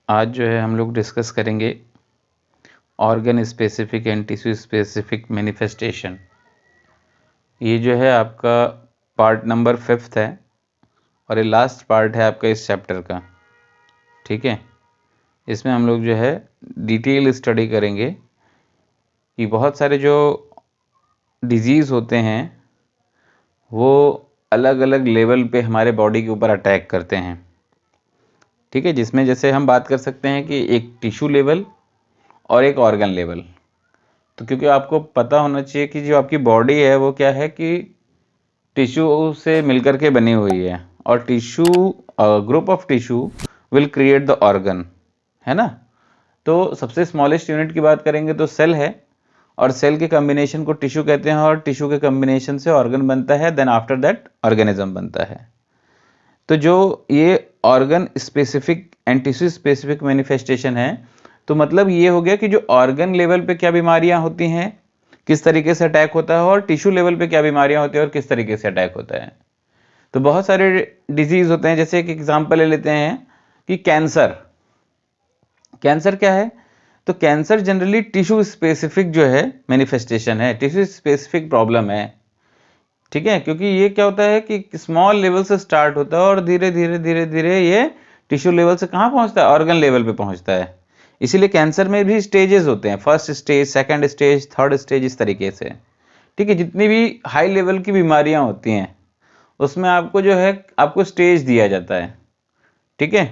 आज जो है हम लोग डिस्कस करेंगे organ specific and tissue specific manifestation. ये जो है आपका पार्ट नंबर 5 है और ये लास्ट पार्ट है आपका इस चैप्टर का। ठीक है, इसमें हम लोग जो है डिटेल स्टडी करेंगे कि बहुत सारे जो डिजीज़ होते हैं वो अलग अलग लेवल पे हमारे बॉडी के ऊपर अटैक करते हैं। ठीक है, जिसमें जैसे हम बात कर सकते हैं कि एक टिश्यू लेवल और एक ऑर्गन लेवल। तो क्योंकि आपको पता होना चाहिए कि जो आपकी बॉडी है वो क्या है कि टिश्यू से मिलकर के बनी हुई है और tissue group of tissue will create the organ, है ना। तो सबसे स्मॉलेस्ट यूनिट की बात करेंगे तो सेल है और सेल के कॉम्बिनेशन को टिश्यू कहते हैं और टिश्यू के कॉम्बिनेशन से ऑर्गन बनता है, देन आफ्टर दैट ऑर्गेनिज्म बनता है। तो जो ये organ specific and tissue specific manifestation है, तो मतलब ये हो गया कि जो ऑर्गन लेवल पे क्या बीमारियां होती हैं, किस तरीके से अटैक होता है, और टिश्यू लेवल पे क्या बीमारियां होती हैं और किस तरीके से अटैक होता है। तो बहुत सारे डिजीज होते हैं, जैसे एक एग्जांपल ले लेते हैं कि कैंसर। कैंसर क्या है? तो कैंसर जनरली टिश्यू स्पेसिफिक जो है मैनिफेस्टेशन है, टिश्यू स्पेसिफिक प्रॉब्लम है। ठीक है, क्योंकि ये क्या होता है कि स्मॉल लेवल से स्टार्ट होता है और धीरे धीरे धीरे धीरे ये टिश्यू लेवल से कहाँ पहुंचता है? ऑर्गन लेवल पे पहुंचता है। इसीलिए कैंसर में भी स्टेजेस होते हैं, first stage, second stage, third stage, इस तरीके से। ठीक है, जितनी भी हाई लेवल की बीमारियां होती हैं उसमें आपको जो है आपको स्टेज दिया जाता है। ठीक है,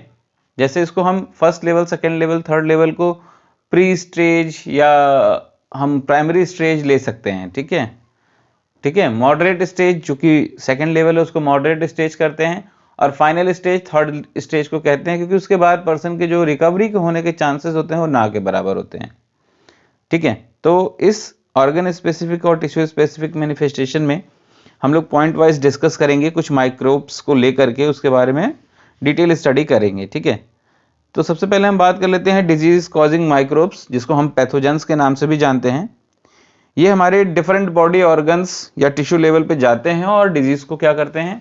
जैसे इसको हम first level, second level, third level को प्री स्टेज या हम प्राइमरी स्टेज ले सकते हैं। ठीक है, ठीक है, मॉडरेट स्टेज जो कि सेकंड लेवल है उसको मॉडरेट स्टेज करते हैं और फाइनल स्टेज थर्ड स्टेज को कहते हैं, क्योंकि उसके बाद पर्सन के जो रिकवरी के होने के चांसेस होते हैं वो ना के बराबर होते हैं। ठीक है, तो इस ऑर्गन स्पेसिफिक और टिश्यू स्पेसिफिक मैनिफेस्टेशन में हम लोग पॉइंट वाइज डिस्कस करेंगे, कुछ माइक्रोब्स को लेकर के उसके बारे में डिटेल स्टडी करेंगे। ठीक है, तो सबसे पहले हम बात कर लेते हैं डिजीज कॉजिंग माइक्रोब्स, जिसको हम पैथोजेंस के नाम से भी जानते हैं। ये हमारे डिफरेंट बॉडी ऑर्गन्स या टिश्यू लेवल पे जाते हैं और डिजीज को क्या करते हैं?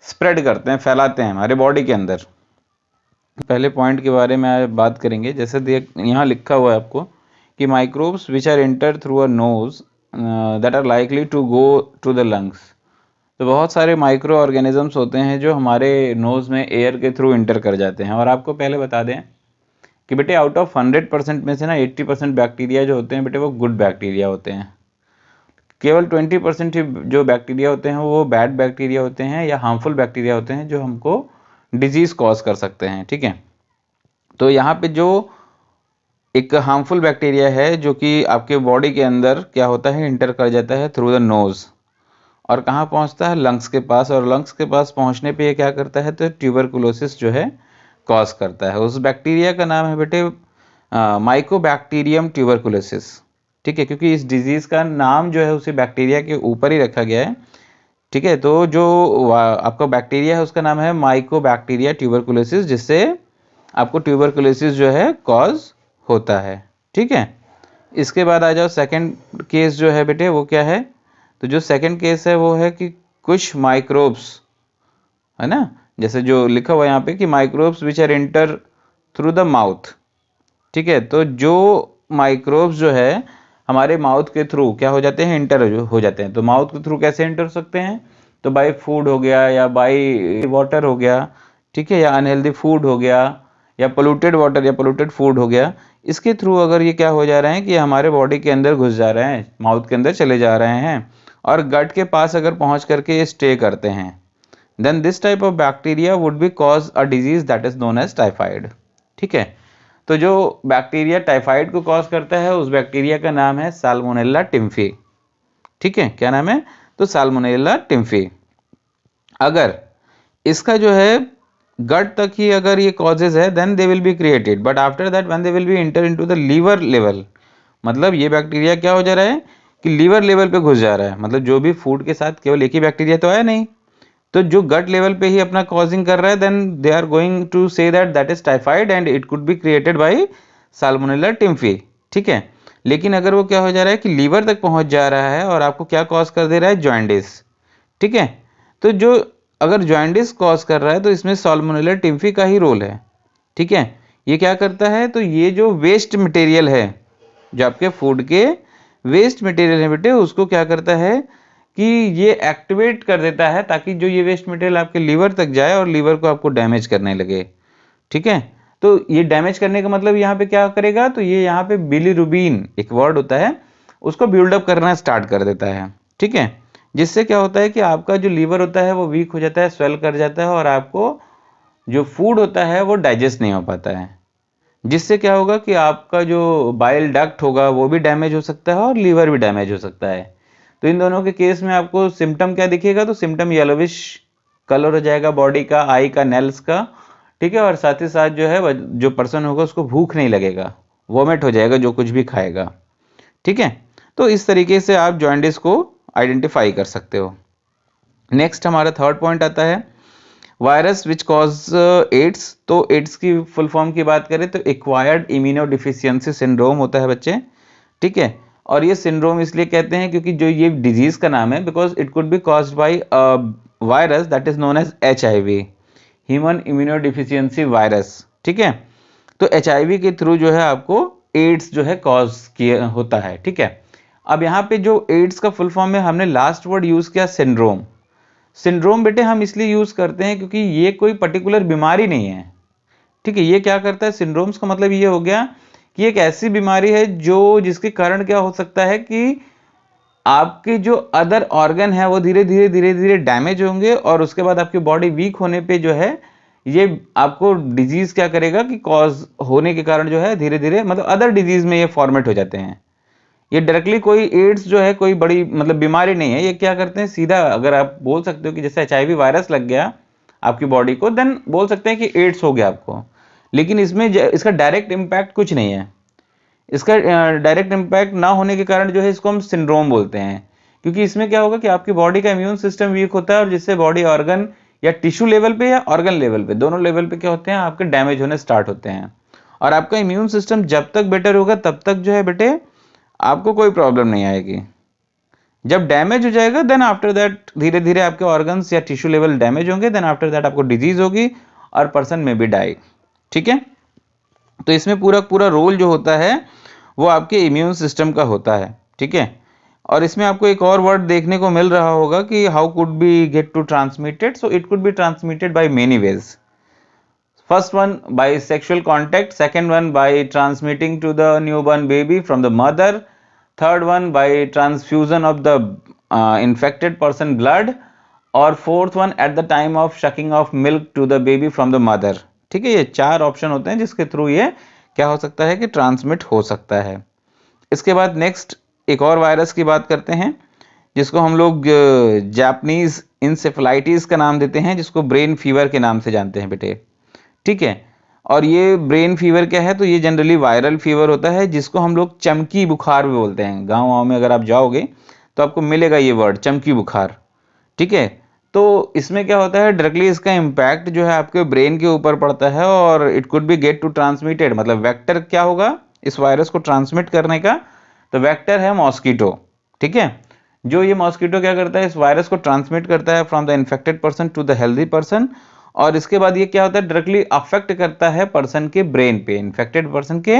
स्प्रेड करते हैं, फैलाते हैं हमारे बॉडी के अंदर। पहले पॉइंट के बारे में बात करेंगे, जैसे यहाँ लिखा हुआ है आपको कि microbes which are enter through a nose that are likely to go to the lungs. तो बहुत सारे माइक्रो ऑर्गेनिजम्स होते हैं जो हमारे नोज में एयर के थ्रू इंटर कर जाते हैं। और आपको पहले बता दें कि बेटे आउट ऑफ 100% में से ना 80% बैक्टीरिया जो होते हैं बेटे वो गुड बैक्टीरिया होते हैं। केवल 20% ही जो बैक्टीरिया होते हैं वो बैड बैक्टीरिया होते हैं या हार्मफुल बैक्टीरिया होते हैं जो हमको डिजीज कॉज कर सकते हैं। ठीक है, तो यहाँ पे जो एक हार्मफुल बैक्टीरिया है जो कि आपके बॉडी के अंदर क्या होता है, इंटर कर जाता है थ्रू द नोज और कहाँ पहुँचता है? लंग्स के पास। और लंग्स के पास पहुँचने पे ये क्या करता है? तो ट्यूबरकुलोसिस जो है कॉज करता है। उस बैक्टीरिया का नाम है बेटे माइकोबैक्टीरियम ट्यूबरकुलोसिस। ठीक है, क्योंकि इस डिजीज़ का नाम जो है उसी बैक्टीरिया के ऊपर ही रखा गया है। ठीक है, तो जो आपका बैक्टीरिया है उसका नाम है माइकोबैक्टीरिया ट्यूबरकुलोसिस, जिससे आपको ट्यूबरकुलोसिस जो है कॉज होता है। ठीक है, इसके बाद आ जाओ सेकंड केस जो है बेटे वो क्या है? तो जो सेकंड केस है वो है कि कुछ माइक्रोब्स, है ना, जैसे जो लिखा हुआ है यहाँ पे कि microbes which are enter through the mouth. ठीक है, तो जो माइक्रोब्स जो है हमारे माउथ के थ्रू क्या हो जाते हैं? इंटर हो जाते हैं। तो माउथ के थ्रू कैसे इंटर हो सकते हैं? तो बाय फूड हो गया या बाय वाटर हो गया, ठीक है, या अनहेल्दी फूड हो गया या पोल्यूटेड वाटर या पोल्यूटेड फूड हो गया। इसके थ्रू अगर ये क्या हो जा रहे हैं कि हमारे बॉडी के अंदर घुस जा रहे हैं, माउथ के अंदर चले जा रहे हैं और गट के पास अगर पहुंच करके ये स्टे करते हैं, then this type of bacteria would be cause a disease that is known as typhoid. ठीक है, तो जो बैक्टीरिया टाइफाइड को कॉज करता है उस बैक्टीरिया का नाम है साल्मोनेला टिम्फी। ठीक है, क्या नाम है? तो साल्मोनेला टिम्फी। अगर इसका जो है गट तक ही अगर ये कॉजेज है then they will be created, but after that when they will be enter into the liver level, मतलब ये बैक्टीरिया क्या हो जा रहा है कि लीवर लेवल पे घुस जा रहा है। मतलब जो भी फूड के साथ केवल एक ही बैक्टीरिया तो आया नहीं, तो जो गट लेवल पे ही अपना कॉजिंग कर रहा है, then they are going to say that that is typhoid and it could be created by salmonella typhi. ठीक है, लेकिन अगर वो क्या हो जा रहा है कि लीवर तक पहुंच जा रहा है और आपको क्या कॉज कर दे रहा है? जॉइंडिस। ठीक है, तो जो अगर जॉइंडिस कॉज कर रहा है तो इसमें साल्मोनेला टिम्फी का ही रोल है। ठीक है, ये क्या करता है, तो ये जो वेस्ट मटेरियल है, जो आपके फूड के वेस्ट मटेरियल है बेटे, उसको क्या करता है कि ये एक्टिवेट कर देता है ताकि जो ये वेस्ट मटेरियल आपके लीवर तक जाए और लीवर को आपको डैमेज करने लगे। ठीक है, तो ये डैमेज करने का मतलब यहाँ पे क्या करेगा, तो ये यहाँ पे बिलीरुबिन एक वर्ड होता है, उसको बिल्डअप करना स्टार्ट कर देता है। ठीक है, जिससे क्या होता है कि आपका जो लीवर होता है वो वीक हो जाता है, स्वेल कर जाता है, और आपको जो फूड होता है वो डाइजेस्ट नहीं हो पाता है। जिससे क्या होगा कि आपका जो बाइल डक्ट होगा वो भी डैमेज हो सकता है और लीवर भी डैमेज हो सकता है। तो इन दोनों के केस में आपको सिम्टम क्या दिखेगा, तो सिम्टम येलोविश कलर हो जाएगा बॉडी का, आई का, नेल्स का। ठीक है, और साथ ही साथ जो है जो पर्सन होगा उसको भूख नहीं लगेगा, वोमिट हो जाएगा जो कुछ भी खाएगा। ठीक है, तो इस तरीके से आप जॉइंटिस को आइडेंटिफाई कर सकते हो। नेक्स्ट हमारा थर्ड पॉइंट आता है वायरस विच कॉज एड्स। तो एड्स की फुल फॉर्म की बात करें तो एक्वायर्ड इम्यूनोडिफिशियंसी सिंड्रोम होता है बच्चे। ठीक है, और ये सिंड्रोम इसलिए कहते हैं क्योंकि जो ये डिजीज का नाम है, because it could be caused by virus that is known as HIV, human immunodeficiency virus. ठीक है, तो HIV के थ्रू जो है आपको एड्स जो है कॉज किया होता है। ठीक है, अब यहाँ पे जो एड्स का फुल फॉर्म में हमने लास्ट वर्ड यूज किया सिंड्रोम। सिंड्रोम बेटे हम इसलिए यूज करते हैं क्योंकि ये कोई पर्टिकुलर बीमारी नहीं है। ठीक है, ये क्या करता है, सिंड्रोम्स का मतलब ये हो गया कि एक ऐसी बीमारी है जो जिसके कारण क्या हो सकता है कि आपके जो अदर ऑर्गन है वो धीरे धीरे डैमेज होंगे, और उसके बाद आपकी बॉडी वीक होने पे जो है ये आपको डिजीज क्या करेगा कि कॉज होने के कारण जो है धीरे धीरे मतलब अदर डिजीज में ये फॉर्मेट हो जाते हैं। ये डायरेक्टली कोई एड्स जो है कोई बड़ी मतलब बीमारी नहीं है। ये क्या करते हैं सीधा, अगर आप बोल सकते हो कि जैसे HIV वायरस लग गया आपकी बॉडी को, देन बोल सकते हैं कि एड्स हो गया आपको, लेकिन इसमें इसका डायरेक्ट इम्पैक्ट कुछ नहीं है। इसका डायरेक्ट इम्पैक्ट ना होने के कारण जो है इसको हम सिंड्रोम बोलते हैं, क्योंकि इसमें क्या होगा कि आपकी बॉडी का इम्यून सिस्टम वीक होता है, और जिससे बॉडी ऑर्गन या टिश्यू लेवल पे या ऑर्गन लेवल पे, दोनों लेवल पे क्या होते हैं आपके डैमेज होने स्टार्ट होते हैं। और आपका इम्यून सिस्टम जब तक बेटर होगा तब तक जो है बेटे आपको कोई प्रॉब्लम नहीं आएगी। जब डैमेज हो जाएगा देन आफ्टर दैट धीरे धीरे आपके ऑर्गन्स या टिश्यू लेवल डैमेज होंगे, देन आफ्टर दैट आपको डिजीज होगी और पर्सन में बी डाई। ठीक है, तो इसमें पूरा पूरा रोल जो होता है वो आपके इम्यून सिस्टम का होता है। ठीक है, और इसमें आपको एक और वर्ड देखने को मिल रहा होगा कि how could be get to transmitted. So it could be transmitted by many ways. First one by sexual contact, second one by transmitting to the newborn baby from the mother, third one by transfusion of the infected person blood, और fourth one at the time of sucking of milk to the baby from the mother. ठीक है, ये 4 option होते हैं जिसके through ये क्या हो सकता है कि ट्रांसमिट हो सकता है। इसके बाद नेक्स्ट एक और वायरस की बात करते हैं जिसको हम लोग जापानीज इंसेफेलाइटिस का नाम देते हैं, जिसको ब्रेन फीवर के नाम से जानते हैं बेटे। ठीक है, और ये ब्रेन फीवर क्या है, तो ये जनरली वायरल फीवर होता है जिसको हम लोग चमकी बुखार भी बोलते हैं। गाँव में अगर आप जाओगे तो आपको मिलेगा ये वर्ड चमकी बुखार। ठीक है, तो इसमें क्या होता है डायरेक्टली इसका इम्पैक्ट जो है आपके ब्रेन के ऊपर पड़ता है, और it could be get to transmitted, मतलब वेक्टर क्या होगा इस वायरस को ट्रांसमिट करने का, तो वेक्टर है मॉस्किटो। ठीक है, जो ये मॉस्किटो क्या करता है इस वायरस को ट्रांसमिट करता है from the infected person to the healthy person, और इसके बाद ये क्या होता है डायरेक्टली अफेक्ट करता है पर्सन के ब्रेन पे, इन्फेक्टेड पर्सन के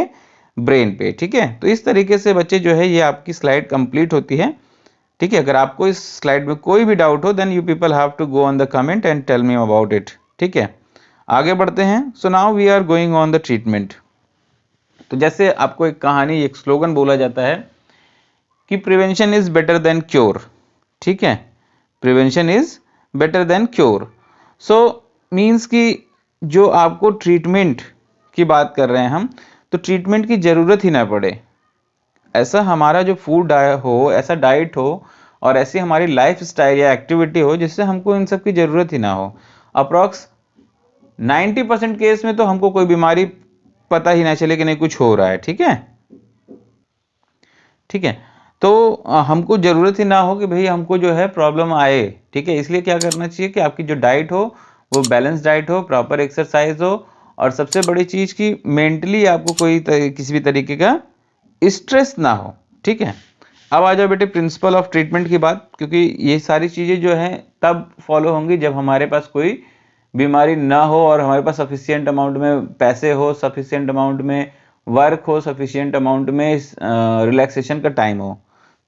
ब्रेन पे। ठीक है, तो इस तरीके से बच्चे जो है ये आपकी स्लाइड कंप्लीट होती है। ठीक है, अगर आपको इस स्लाइड में कोई भी डाउट हो then you people have to go on the comment and tell me about it. ठीक है, आगे बढ़ते हैं। So now we are going on the treatment. तो जैसे आपको एक कहानी एक स्लोगन बोला जाता है कि prevention is better than cure. ठीक है, prevention is better than cure. So means कि जो आपको ट्रीटमेंट की बात कर रहे हैं हम, तो ट्रीटमेंट की ज़रूरत ही ना पड़े, ऐसा हमारा जो फूड हो, ऐसा डाइट हो, और ऐसी हमारी लाइफ स्टाइल या एक्टिविटी हो जिससे हमको इन सब की ज़रूरत ही ना हो। अप्रॉक्स 90% केस में तो हमको कोई बीमारी पता ही ना चले कि नहीं कुछ हो रहा है। ठीक है, ठीक है, तो हमको ज़रूरत ही ना हो कि भाई हमको जो है प्रॉब्लम आए। ठीक है, इसलिए क्या करना चाहिए कि आपकी जो डाइट हो वो बैलेंस डाइट हो, प्रॉपर एक्सरसाइज हो, और सबसे बड़ी चीज़ कि मेंटली आपको कोई किसी भी तरीके का स्ट्रेस ना हो। ठीक है, अब आ जाओ बेटे प्रिंसिपल ऑफ ट्रीटमेंट की बात, क्योंकि ये सारी चीज़ें जो हैं तब फॉलो होंगी जब हमारे पास कोई बीमारी ना हो और हमारे पास सफिशिएंट अमाउंट में पैसे हो, सफिशिएंट अमाउंट में वर्क हो, सफिशिएंट अमाउंट में रिलैक्सेशन का टाइम हो,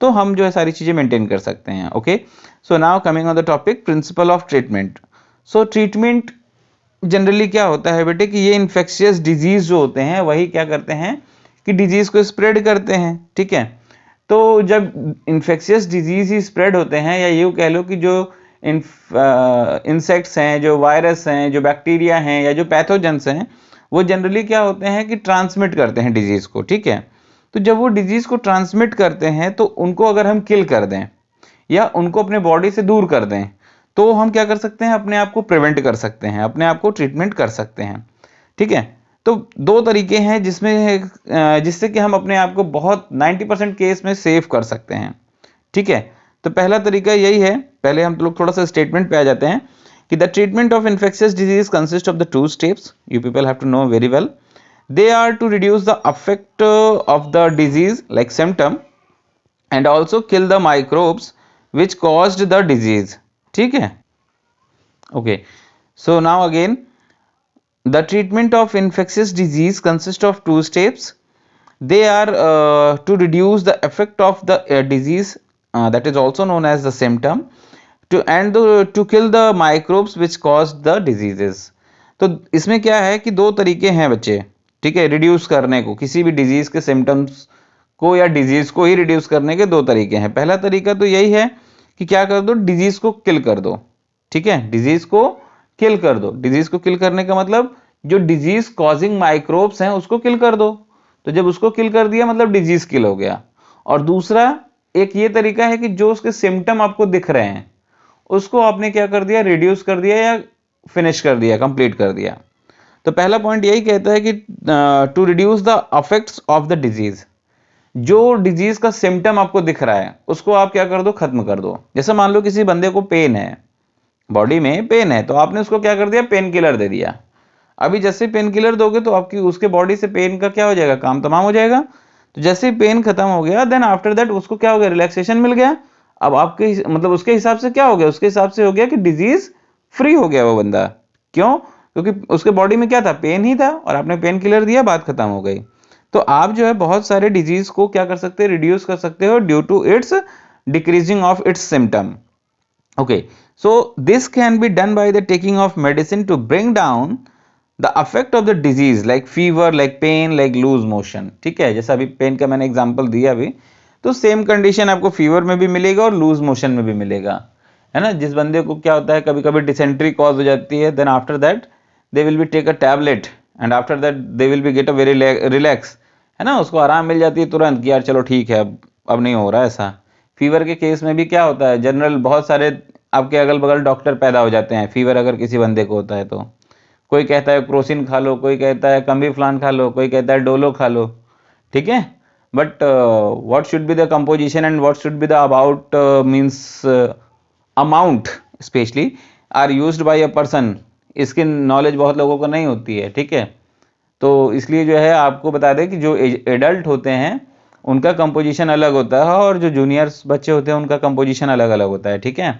तो हम जो है सारी चीज़ें मेंटेन कर सकते हैं। Okay, so now coming on the topic principle of treatment. So treatment generally क्या होता है बेटे कि ये इन्फेक्शियस डिजीज जो होते हैं वही क्या करते हैं कि डिजीज को स्प्रेड करते हैं। ठीक है, तो जब इन्फेक्शियस डिजीज ही स्प्रेड होते हैं, या यूँ कह लो कि जो इंसेक्ट्स हैं, जो वायरस हैं, जो बैक्टीरिया हैं, या जो पैथोजेंस हैं, वो जनरली क्या होते हैं कि ट्रांसमिट करते हैं डिजीज को। ठीक है, तो जब वो डिजीज को ट्रांसमिट करते हैं तो उनको अगर हम किल कर दें या उनको अपने बॉडी से दूर कर दें, तो हम क्या कर सकते हैं, अपने आप को प्रिवेंट कर सकते हैं, अपने आप को ट्रीटमेंट कर सकते हैं। ठीक है, तो दो तरीके हैं जिसमें जिससे कि हम अपने आप को बहुत 90% केस में सेव कर सकते हैं। ठीक है, तो पहला तरीका यही है। पहले हम लोग थोड़ा सा स्टेटमेंट पे आ जाते हैं कि the treatment of infectious disease consist of the 2 steps, you people have to know very well. They are to reduce the affect of the disease like symptom and also kill the microbes which caused the disease. ठीक है, okay, so now again the treatment of infectious disease consists of 2 steps. They are to reduce the effect of the disease, that is also known as the symptom, to kill the microbes which caused the diseases. तो इसमें क्या है कि दो तरीके हैं बच्चे। ठीक है, रिड्यूस करने को, किसी भी डिजीज के सिम्टम्स को या डिजीज को ही रिड्यूस करने के दो तरीके हैं। पहला तरीका तो यही है कि क्या कर दो, डिजीज को किल कर दो। ठीक है, डिजीज को किल कर दो। डिजीज को किल करने का मतलब जो डिजीज कॉजिंग माइक्रोब्स हैं उसको किल कर दो। तो जब उसको किल कर दिया मतलब डिजीज किल हो गया। और दूसरा एक ये तरीका है कि जो उसके सिम्टम आपको दिख रहे हैं उसको आपने क्या कर दिया, रिड्यूस कर दिया या फिनिश कर दिया, कंप्लीट कर दिया। तो पहला पॉइंट यही कहता है कि to reduce the affects of the disease, जो डिजीज का सिम्टम आपको दिख रहा है उसको आप क्या कर दो, खत्म कर दो। जैसे मान लो किसी बंदे को पेन है, बॉडी में पेन है, तो आपने उसको क्या कर दिया, पेन किलर दे दिया। अभी जैसे पेन किलर दोगे तो आपकी उसके बॉडी से पेन का क्या हो जाएगा, काम तमाम हो जाएगा। तो जैसे पेन खत्म हो गया, देन आफ्टर दैट उसको क्या हो गया, रिलैक्सेशन मिल गया। अब आपके मतलब उसके हिसाब से क्या हो गया, उसके हिसाब से हो गया कि डिजीज फ्री हो गया वो बंदा। क्यों? क्योंकि उसके बॉडी में क्या था, पेन ही था, और आपने पेन किलर दिया, बात खत्म हो गई। तो आप जो है बहुत सारे डिजीज को क्या कर सकते हैं, रिड्यूस कर सकते हो due to its decreasing of its symptom. Okay, so this can be done by the taking of medicine to bring down the affect of the disease like fever, like pain, like loose motion. ठीक है, जैसा अभी pen का मैंने example दिया अभी, तो same condition आपको फीवर में भी मिलेगा और लूज मोशन में भी मिलेगा, है ना। जिस बंदे को क्या होता है, कभी कभी डिसेंट्री कॉज हो जाती है, then after that they will be take a tablet and after that they will be get a very relax, है ना, उसको आराम मिल जाती है तुरंत कि यार चलो ठीक है, अब नहीं हो रहा है ऐसा। फीवर के केस में भी क्या होता है, जनरल बहुत सारे आपके अगल बगल डॉक्टर पैदा हो जाते हैं। फीवर अगर किसी बंदे को होता है तो कोई कहता है क्रोसिन खा लो, कोई कहता है कम्बी फ्लान खा लो, कोई कहता है डोलो खा लो। ठीक है, but what should be the composition and what should be the about means amount specially are used by a person, इसकी नॉलेज बहुत लोगों को नहीं होती है। ठीक है, तो इसलिए जो है आपको बता दें कि जो एडल्ट होते हैं उनका कंपोजिशन अलग होता है और जो जूनियर्स बच्चे होते हैं उनका कंपोजिशन अलग अलग होता है। ठीक है,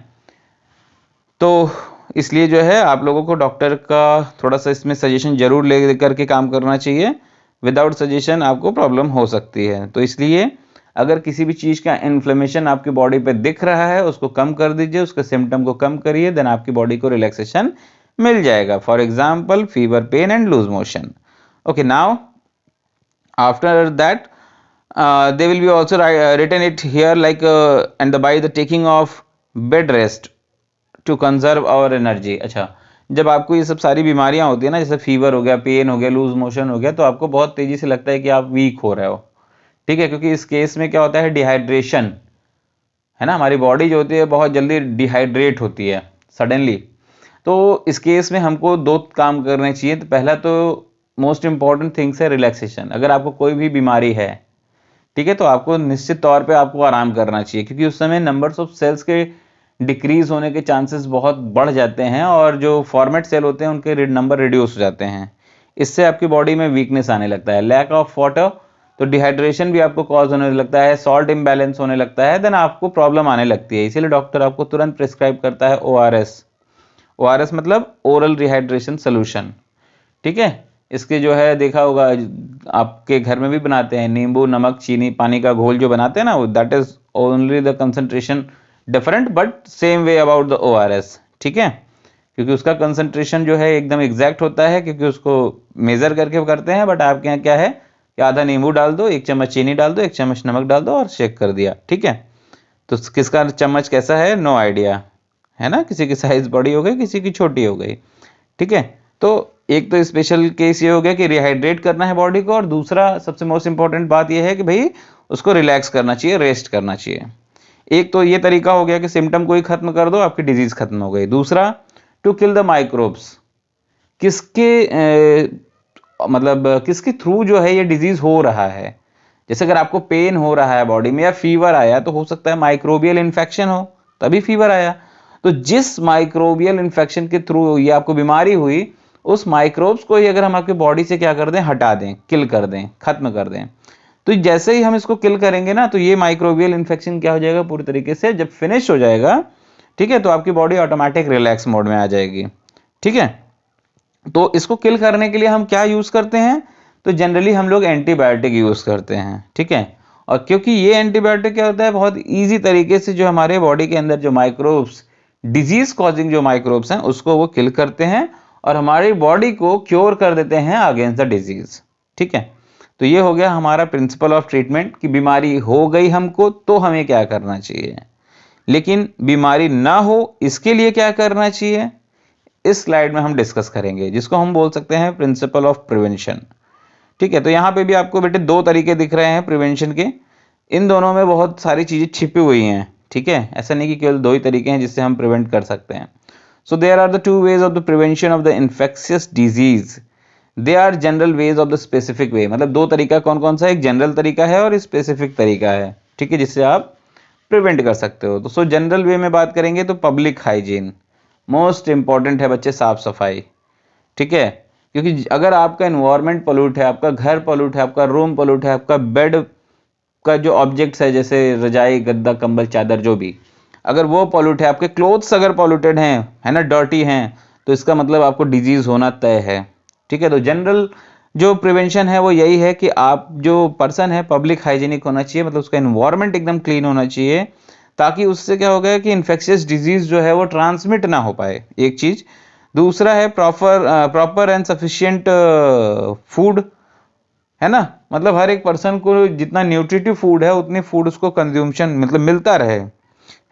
तो इसलिए जो है आप लोगों को डॉक्टर का थोड़ा सा इसमें सजेशन जरूर ले करके काम करना चाहिए। विदाउट सजेशन आपको प्रॉब्लम हो सकती है। तो इसलिए अगर किसी भी चीज़ का इन्फ्लेमेशन आपकी बॉडी पे दिख रहा है उसको कम कर दीजिए, उसके सिम्टम को कम करिए, देन आपकी बॉडी को रिलैक्सेशन मिल जाएगा। For example fever, pain and loose motion. Okay, now after that they will be also written it here like and by the taking of bed rest to conserve our energy। अच्छा, जब आपको ये सब सारी बीमारियां होती है ना, जैसे फीवर हो गया, पेन हो गया, लूज मोशन हो गया, तो आपको बहुत तेजी से लगता है कि आप वीक हो रहे हो। ठीक है, क्योंकि इस केस में क्या होता है, डिहाइड्रेशन, है ना, हमारी बॉडी जो होती है बहुत जल्दी डिहाइड्रेट होती है सडनली। तो इस केस में हमको दो काम करने चाहिए। तो पहला तो मोस्ट इंपॉर्टेंट थिंग्स है रिलैक्सेशन। अगर आपको कोई भी बीमारी है, ठीक है, तो आपको निश्चित तौर पे आपको आराम करना चाहिए, क्योंकि उस समय नंबर्स ऑफ सेल्स के डिक्रीज होने के चांसेस बहुत बढ़ जाते हैं और जो फॉर्मेट सेल होते हैं उनके नंबर रिड्यूस हो जाते हैं। इससे आपकी बॉडी में वीकनेस आने लगता है, लैक ऑफ वाटर, तो डिहाइड्रेशन भी आपको कॉज होने लगता है, सॉल्ट इम्बैलेंस होने लगता है, देन आपको प्रॉब्लम आने लगती है। इसीलिए डॉक्टर आपको तुरंत प्रिस्क्राइब करता है ORS। ORS मतलब ओरल रिहाइड्रेशन सोल्यूशन, ठीक है। इसके जो है देखा होगा आपके घर में भी बनाते हैं, नींबू नमक चीनी पानी का घोल जो बनाते हैं ना, that is only the concentration different but same way about the ORS, ठीक है। क्योंकि उसका कंसंट्रेशन जो है एकदम एग्जैक्ट होता है, क्योंकि उसको मेजर करके करते हैं। बट आपके यहाँ क्या है कि आधा नींबू डाल दो, 1 चम्मच चीनी डाल दो, 1 चम्मच नमक डाल दो और शेक कर दिया, ठीक है। तो किसका चम्मच कैसा है, नो आइडिया, है ना। किसी की साइज बड़ी हो गई, किसी की छोटी हो गई, ठीक है। तो एक तो स्पेशल केस ये हो गया कि रिहाइड्रेट करना है बॉडी को, और दूसरा सबसे मोस्ट इंपॉर्टेंट बात ये है कि भाई उसको रिलैक्स करना चाहिए, रेस्ट करना चाहिए। एक तो ये तरीका हो गया कि सिम्टम को ही खत्म कर दो, आपकी डिजीज खत्म हो गई। दूसरा, टू किल द माइक्रोब्स, मतलब किसके थ्रू जो है ये डिजीज हो रहा है। जैसे अगर आपको पेन हो रहा है बॉडी में या फीवर आया, तो हो सकता है माइक्रोबियल इन्फेक्शन हो, तभी फीवर आया। तो जिस माइक्रोबियल इन्फेक्शन के थ्रू ये आपको बीमारी हुई, उस माइक्रोब्स को ही अगर हम आपकी बॉडी से क्या कर दें, हटा दें, किल कर दें, खत्म कर दें, तो जैसे ही हम इसको किल करेंगे ना, तो ये माइक्रोबियल इन्फेक्शन क्या हो जाएगा, पूरी तरीके से जब फिनिश हो जाएगा, ठीक है, तो आपकी बॉडी ऑटोमेटिक रिलैक्स मोड में आ जाएगी, ठीक है। तो इसको किल करने के लिए हम क्या यूज करते हैं, तो जनरली हम लोग एंटीबायोटिक यूज करते हैं, ठीक है। और क्योंकि ये एंटीबायोटिक क्या होता है, बहुत इजी तरीके से जो हमारे बॉडी के अंदर जो माइक्रोब्स, डिजीज कॉजिंग जो माइक्रोब्स हैं, उसको वो किल करते हैं और हमारी बॉडी को क्योर कर देते हैं अगेंस्ट द डिजीज, ठीक है। तो ये हो गया हमारा प्रिंसिपल ऑफ ट्रीटमेंट कि बीमारी हो गई हमको तो हमें क्या करना चाहिए, लेकिन बीमारी ना हो इसके लिए क्या करना चाहिए, इस स्लाइड में हम डिस्कस करेंगे, जिसको हम बोल सकते हैं प्रिंसिपल ऑफ प्रिवेंशन, ठीक है। तो यहाँ पे भी आपको बेटे 2 तरीके दिख रहे हैं प्रिवेंशन के, इन दोनों में बहुत सारी चीजें छिपी हुई हैं, ठीक है। ऐसा नहीं कि केवल 2 ही तरीके हैं जिससे हम प्रिवेंट कर सकते हैं। So there are the 2 ways of the prevention of the infectious disease, they are general ways of the specific way. मतलब 2 तरीका कौन कौन सा है, एक जनरल तरीका है और स्पेसिफिक तरीका है, ठीक है, जिससे आप प्रिवेंट कर सकते हो। तो सो जनरल वे में बात करेंगे तो पब्लिक हाइजीन मोस्ट इंपॉर्टेंट है बच्चे, साफ सफाई, ठीक है। क्योंकि अगर आपका एनवायरनमेंट पोल्यूट है, आपका घर पोल्यूट है, आपका रूम पोल्यूट है, आपका बेड का जो ऑब्जेक्ट्स है जैसे रजाई गद्दा कंबल चादर जो भी, अगर वो पोल्यूट है, आपके क्लोथ्स अगर पोल्यूटेड हैं, है ना, डर्टी हैं, तो इसका मतलब आपको डिजीज होना तय है, ठीक है। तो जनरल जो प्रिवेंशन है वो यही है कि आप जो पर्सन है पब्लिक हाइजीनिक होना चाहिए, मतलब उसका एनवायरनमेंट एकदम क्लीन होना चाहिए, ताकि उससे क्या होगा कि इन्फेक्शियस डिजीज जो है वो ट्रांसमिट ना हो पाए, एक चीज। दूसरा है प्रॉपर एंड सफिशिएंट फूड, है ना, मतलब हर एक पर्सन को जितना न्यूट्रिटिव फूड है उतनी फूड उसको कंज्यूमशन मतलब मिलता रहे,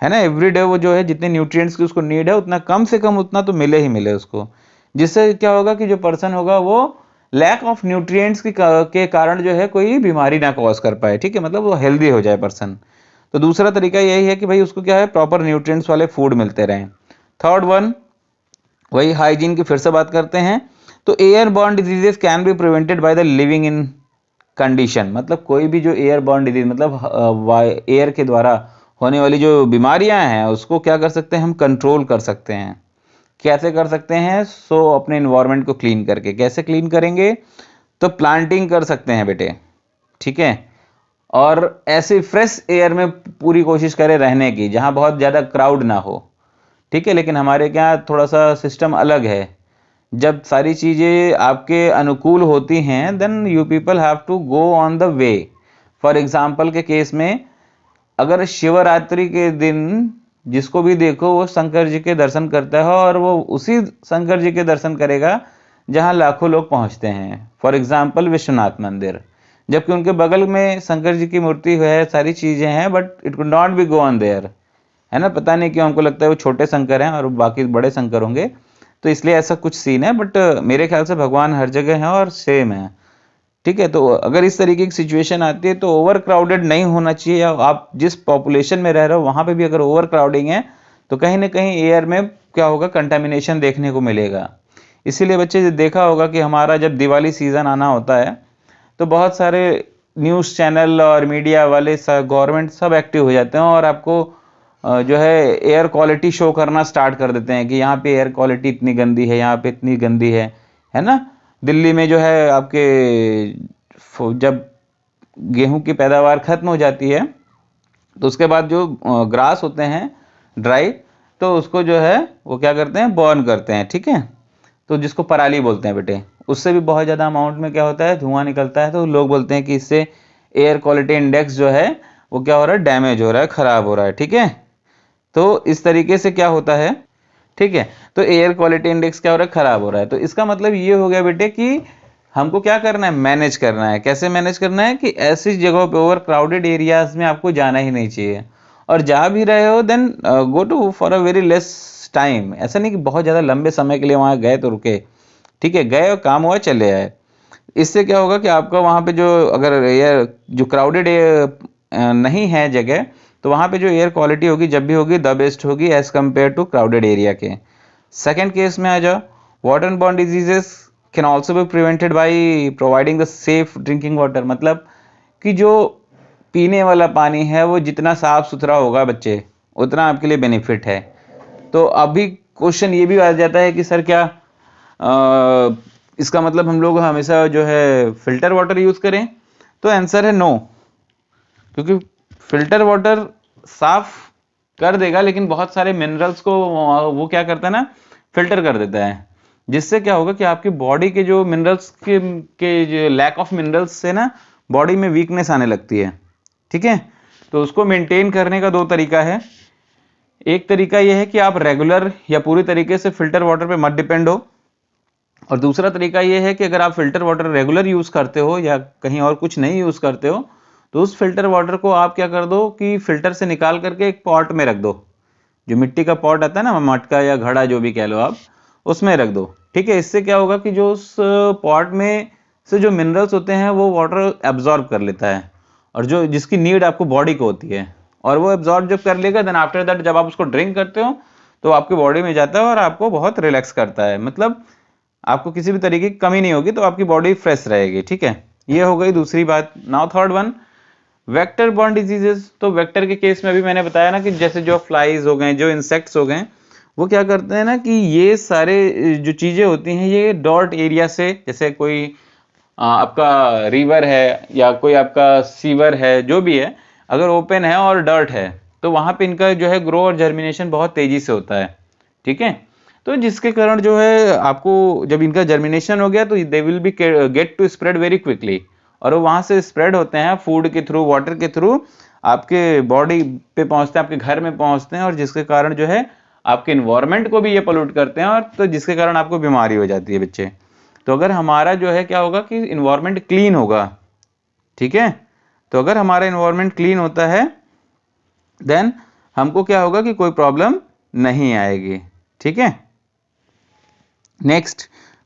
है ना। एवरीडे वो जो है जितने न्यूट्रिएंट्स की उसको नीड है उतना कम से कम उतना तो मिले ही मिले उसको, जिससे क्या होगा कि जो पर्सन होगा वो लैक ऑफ न्यूट्रिएंट्स के कारण जो है कोई बीमारी ना कॉज कर पाए, ठीक है, मतलब वो हेल्दी हो जाए पर्सन। तो दूसरा तरीका यही है कि भाई उसको क्या है, प्रॉपर न्यूट्रिएंट्स वाले फूड मिलते रहें। थर्ड वन, वही हाइजीन की फिर से बात करते हैं, तो air born diseases can be prevented by the living in condition. मतलब कोई भी जो एयर बॉर्न डिजीज मतलब एयर के द्वारा होने वाली जो बीमारियां हैं उसको क्या कर सकते हैं, हम कंट्रोल कर सकते हैं। कैसे कर सकते हैं, अपने इन्वायरमेंट को क्लीन करके। कैसे क्लीन करेंगे, तो प्लांटिंग कर सकते हैं बेटे, ठीक है, और ऐसे फ्रेश एयर में पूरी कोशिश करें रहने की जहां बहुत ज़्यादा क्राउड ना हो, ठीक है। लेकिन हमारे यहाँ थोड़ा सा सिस्टम अलग है, जब सारी चीज़ें आपके अनुकूल होती हैं then you people have to go on the way. For example के केस में, अगर शिवरात्रि के दिन जिसको भी देखो वो शंकर जी के दर्शन करता है और वो उसी शंकर जी के दर्शन करेगा जहां लाखों लोग पहुंचते हैं, फॉर एग्जाम्पल विश्वनाथ मंदिर, जबकि उनके बगल में शंकर जी की मूर्ति है, सारी चीजें हैं, but it could not be go on their, है ना। पता नहीं क्यों हमको लगता है वो छोटे शंकर हैं और बाकी बड़े शंकर होंगे, तो इसलिए ऐसा कुछ सीन है, बट मेरे ख्याल से भगवान हर जगह है और सेम है, ठीक है। तो अगर इस तरीके की सिचुएशन आती है तो ओवर क्राउडेड नहीं होना चाहिए, या आप जिस पॉपुलेशन में रह रहे हो वहां पे भी अगर ओवर क्राउडिंग है तो कहीं ना कहीं एयर में क्या होगा, कंटामिनेशन देखने को मिलेगा। इसीलिए बच्चे देखा होगा कि हमारा जब दिवाली सीजन आना होता है तो बहुत सारे न्यूज़ चैनल और मीडिया वाले गवर्नमेंट सब एक्टिव हो जाते हैं और आपको जो है एयर क्वालिटी शो करना स्टार्ट कर देते हैं कि यहाँ पे एयर क्वालिटी इतनी गंदी है, यहाँ पे इतनी गंदी है ना। दिल्ली में जो है आपके जब गेहूं की पैदावार खत्म हो जाती है तो उसके बाद जो ग्रास होते हैं ड्राई, तो उसको जो है वो क्या करते हैं, बर्न करते हैं, ठीक है। तो जिसको पराली बोलते हैं बेटे, उससे भी बहुत ज़्यादा अमाउंट में क्या होता है, धुआं निकलता है। तो लोग बोलते हैं कि इससे एयर क्वालिटी इंडेक्स जो है वो क्या हो रहा है, डैमेज हो रहा है, खराब हो रहा है, ठीक है। तो इस तरीके से क्या होता है, ठीक है। तो एयर क्वालिटी इंडेक्स क्या हो रहा है, खराब हो रहा है। तो इसका मतलब ये हो गया बेटे कि हमको क्या करना है, मैनेज करना है। कैसे मैनेज करना है कि ऐसी जगहों पे, ओवर क्राउडेड एरियाज में आपको जाना ही नहीं चाहिए, और जा भी रहे हो then go to for a very less time. ऐसा नहीं कि बहुत ज़्यादा लंबे समय के लिए वहाँ गए तो रुके, ठीक है, गए और काम हुआ चले आए। इससे क्या होगा कि आपका वहाँ पे जो, अगर एयर जो क्राउडेड नहीं है जगह, तो वहाँ पे जो एयर क्वालिटी होगी जब भी होगी द बेस्ट होगी as compare to crowded area के। सेकेंड केस में आ जाओ, water and borne diseases can also be prevented by providing the safe drinking water. मतलब कि जो पीने वाला पानी है वो जितना साफ सुथरा होगा बच्चे, उतना आपके लिए बेनिफिट है। तो अभी क्वेश्चन ये भी आ जाता है कि सर क्या इसका मतलब हम लोग हमेशा जो है फिल्टर वाटर यूज करें? तो आंसर है नो, क्योंकि फिल्टर वाटर साफ कर देगा लेकिन बहुत सारे मिनरल्स को वो क्या करता है ना, फिल्टर कर देता है, जिससे क्या होगा कि आपकी बॉडी के जो मिनरल्स के जो लैक ऑफ मिनरल्स से ना बॉडी में वीकनेस आने लगती है, ठीक है। तो उसको मेंटेन करने का दो तरीका है। एक तरीका यह है कि आप रेगुलर या पूरी तरीके से फिल्टर वाटर पे मत डिपेंड हो, और दूसरा तरीका यह है कि अगर आप फिल्टर वाटर रेगुलर यूज करते हो या कहीं और कुछ नहीं यूज करते हो, तो उस फिल्टर वाटर को आप क्या कर दो कि फिल्टर से निकाल करके एक पॉट में रख दो। जो मिट्टी का पॉट आता है ना, मटका या घड़ा जो भी कह लो आप, उसमें रख दो, ठीक है। इससे क्या होगा कि जो उस पॉट में से जो मिनरल्स होते हैं वो वाटर एब्जॉर्ब कर लेता है, और जो जिसकी नीड आपको बॉडी को होती है, और वो एब्जॉर्ब जब कर लेगा देन आफ्टर दैट जब आप उसको ड्रिंक करते हो तो आपकी बॉडी में जाता है और आपको बहुत रिलैक्स करता है। मतलब आपको किसी भी तरीके की कमी नहीं होगी, तो आपकी बॉडी फ्रेश रहेगी, ठीक है। ये हो गई दूसरी बात। Now third one, vector borne diseases. तो वेक्टर के केस में अभी मैंने बताया ना कि जैसे जो फ्लाइज हो गए, जो इंसेक्ट्स हो गए, वो क्या करते हैं ना कि ये सारे जो चीजें होती हैं ये डॉट एरिया से, जैसे कोई आपका रिवर है या कोई आपका सीवर है, जो भी है, अगर ओपन है और डर्ट है तो वहां पे इनका जो है ग्रो और जर्मिनेशन बहुत तेजी से होता है, ठीक है। तो जिसके कारण जो है आपको जब इनका जर्मिनेशन हो गया तो they will be get to spread very quickly, और वो वहां से स्प्रेड होते हैं फूड के थ्रू, वाटर के थ्रू, आपके बॉडी पे पहुंचते हैं, आपके घर में पहुंचते हैं, और जिसके कारण जो है आपके इन्वायरमेंट को भी ये पोल्यूट करते हैं, और तो जिसके कारण आपको बीमारी हो जाती है बच्चे। तो अगर हमारा जो है क्या होगा कि इन्वायरमेंट क्लीन होगा, ठीक है, तो अगर हमारा इन्वायरमेंट क्लीन होता है देन हमको क्या होगा कि कोई प्रॉब्लम नहीं आएगी, ठीक है। नेक्स्ट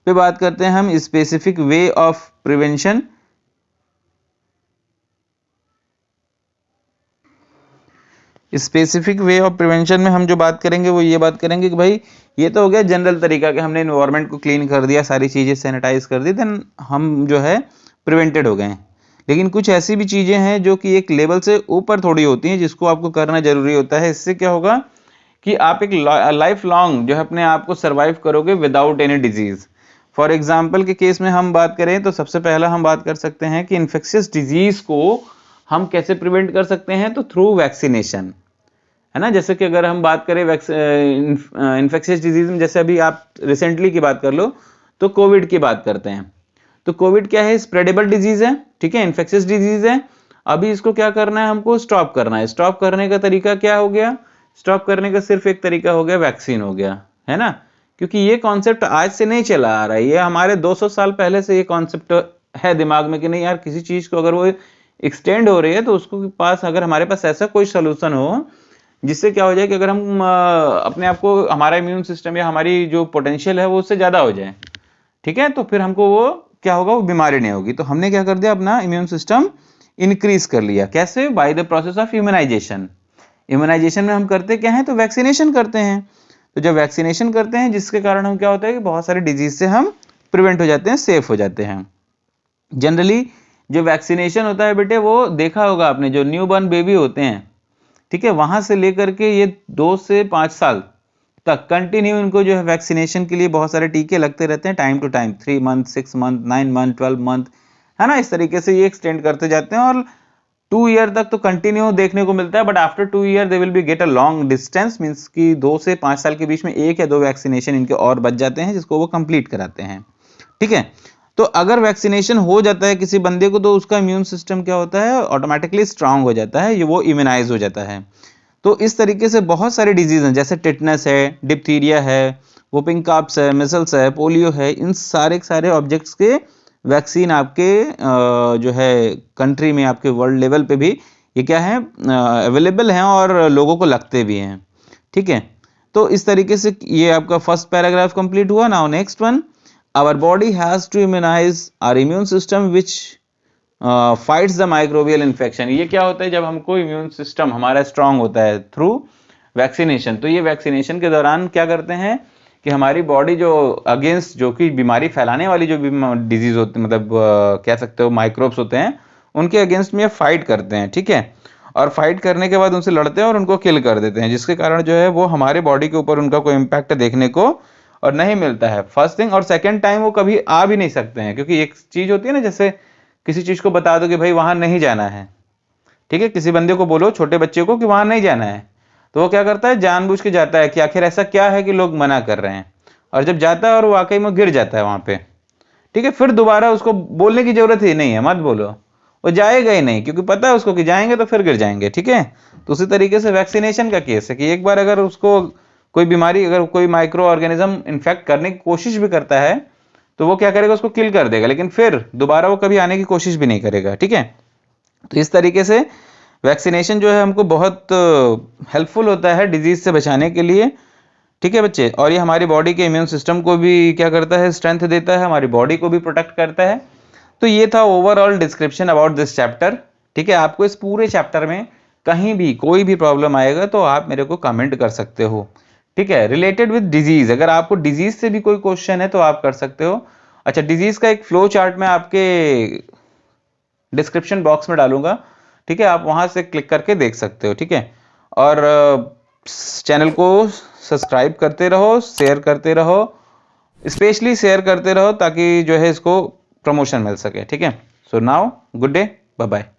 पे बात करते हैं हम specific way of prevention. Specific way of prevention में हम जो बात करेंगे वो ये बात करेंगे कि भाई ये तो हो गया जनरल तरीका कि हमने इन्वायरमेंट को क्लीन कर दिया, सारी चीज़ें सैनिटाइज कर दी, देन हम जो है प्रिवेंटेड हो गए। लेकिन कुछ ऐसी भी चीज़ें हैं जो कि एक लेवल से ऊपर थोड़ी होती हैं, जिसको आपको करना जरूरी होता है। इससे क्या होगा कि आप एक लाइफ लॉन्ग जो है अपने आप को सर्वाइव करोगे without any disease. For example के केस में हम बात करें तो सबसे पहला हम बात कर सकते हैं कि इन्फेक्शियस डिजीज को हम कैसे प्रिवेंट कर सकते हैं, तो थ्रू वैक्सीनेशन, है ना। जैसे कि अगर हम बात करें इन्फेक्शियस डिजीज में, जैसे अभी आप रिसेंटली की बात कर लो तो कोविड की बात करते हैं। तो कोविड क्या है, स्प्रेडेबल डिजीज है, ठीक है, इन्फेक्शियस डिजीज है। अभी इसको क्या करना है, हमको स्टॉप करना है। स्टॉप करने का तरीका क्या हो गया, स्टॉप करने का सिर्फ एक तरीका हो गया, वैक्सीन हो गया, है ना। क्योंकि ये कॉन्सेप्ट आज से नहीं चला आ रहा है, ये हमारे 200 साल पहले से ये कॉन्सेप्ट है दिमाग में कि नहीं यार, किसी चीज को अगर वो एक्सटेंड हो रही है तो उसको पास अगर हमारे पास ऐसा कोई सोल्यूशन हो जिससे क्या हो जाए कि अगर हम अपने आप को, हमारा इम्यून सिस्टम या हमारी जो पोटेंशियल है वो उससे ज्यादा हो जाए, ठीक है, तो फिर हमको वो क्या होगा, वो बीमारी नहीं होगी। तो हमने क्या कर दिया, अपना इम्यून सिस्टम इंक्रीज कर लिया। कैसे? By the process of immunization. Immunization में हम करते क्या है, तो वैक्सीनेशन करते हैं। तो जब वैक्सीनेशन करते हैं जिसके कारण हम क्या होता है कि बहुत सारे डिजीज से हम प्रिवेंट हो जाते हैं, सेफ हो जाते हैं। जनरली जो वैक्सीनेशन होता है बेटे, वो देखा होगा आपने, जो न्यू बॉर्न बेबी होते हैं, ठीक है, वहां से लेकर के ये 2 से 5 साल तक कंटिन्यू इनको जो है वैक्सीनेशन के लिए बहुत सारे टीके लगते रहते हैं, time to time, 3 month, 6 month, 9 month, 12 month, है ना। इस तरीके से ये एक्सटेंड करते जाते हैं और 2 ईयर तक तो कंटिन्यू देखने को मिलता है, but after 2 year they will be get a long distance, means कि 2 से 5 साल के बीच में 1 या 2 वैक्सीनेशन इनके और बच जाते हैं, जिसको वो कंप्लीट कराते हैं। ठीक है, तो अगर वैक्सीनेशन हो जाता है किसी बंदे को, तो उसका इम्यून सिस्टम क्या होता है, ऑटोमेटिकली स्ट्रांग हो जाता है, ये वो इम्यूनाइज हो जाता है। तो इस तरीके से बहुत सारे डिजीज हैं, जैसे टिटनेस है, डिप्थीरिया है, वोपिंग कप्स है, मिसल्स है, पोलियो है, इन सारे ऑब्जेक्ट्स के वैक्सीन आपके जो है कंट्री में, आपके वर्ल्ड लेवल पे भी ये क्या है, अवेलेबल हैं और लोगों को लगते भी हैं। ठीक है, तो इस तरीके से ये आपका फर्स्ट पैराग्राफ कंप्लीट हुआ। Now next one, our body has to immunize our immune system which fights the microbial infection. ये क्या होता है, जब हमको इम्यून सिस्टम हमारा स्ट्रांग होता है थ्रू वैक्सीनेशन, तो ये वैक्सीनेशन के दौरान क्या करते हैं कि हमारी बॉडी जो अगेंस्ट जो कि बीमारी फैलाने वाली जो डिजीज होती, मतलब कह सकते हो माइक्रोब्स होते हैं, उनके अगेंस्ट में फाइट करते हैं। ठीक है, और फाइट करने के बाद उनसे लड़ते हैं और उनको किल कर देते हैं, जिसके कारण जो है वो हमारे बॉडी के ऊपर उनका कोई इम्पैक्ट देखने को और नहीं मिलता है, फर्स्ट थिंग। और सेकेंड टाइम वो कभी आ भी नहीं सकते हैं, क्योंकि एक चीज होती है ना, जैसे किसी चीज को बता दो कि भाई वहां नहीं जाना है, ठीक है, किसी बंदे को बोलो, छोटे बच्चे को, कि वहां नहीं जाना है, तो वो क्या करता है, जानबूझ के जाता है कि आखिर ऐसा क्या है कि लोग मना कर रहे हैं, और जब जाता है और वाकई में गिर जाता है वहां पे, ठीक है, फिर दोबारा उसको बोलने की जरूरत ही नहीं है, मत बोलो, वो जाएगा ही नहीं, क्योंकि पता है उसको कि जाएंगे तो फिर गिर जाएंगे। ठीक है, तो उसी तरीके से वैक्सीनेशन का केस है कि एक बार अगर उसको कोई बीमारी, अगर कोई माइक्रो ऑर्गेनिज्म इन्फेक्ट करने की कोशिश भी करता है, तो वो क्या करेगा, उसको किल कर देगा, लेकिन फिर दोबारा वो कभी आने की कोशिश भी नहीं करेगा। ठीक है, तो इस तरीके से वैक्सीनेशन जो है हमको बहुत हेल्पफुल होता है डिजीज से बचाने के लिए। ठीक है बच्चे, और ये हमारी बॉडी के इम्यून सिस्टम को भी क्या करता है, स्ट्रेंथ देता है, हमारी बॉडी को भी प्रोटेक्ट करता है। तो ये था overall description about this chapter. ठीक है, आपको इस पूरे चैप्टर में कहीं भी कोई भी प्रॉब्लम आएगा तो आप मेरे को कमेंट कर सकते हो। ठीक है, रिलेटेड विद डिजीज, अगर आपको डिजीज से भी कोई क्वेश्चन है तो आप कर सकते हो। अच्छा, डिजीज का एक फ्लो चार्ट मैं आपके डिस्क्रिप्शन बॉक्स में डालूंगा, ठीक है, आप वहां से क्लिक करके देख सकते हो। ठीक है, और चैनल को सब्सक्राइब करते रहो, शेयर करते रहो, स्पेशली शेयर करते रहो, ताकि जो है इसको प्रमोशन मिल सके। ठीक है, so now good day, bye bye.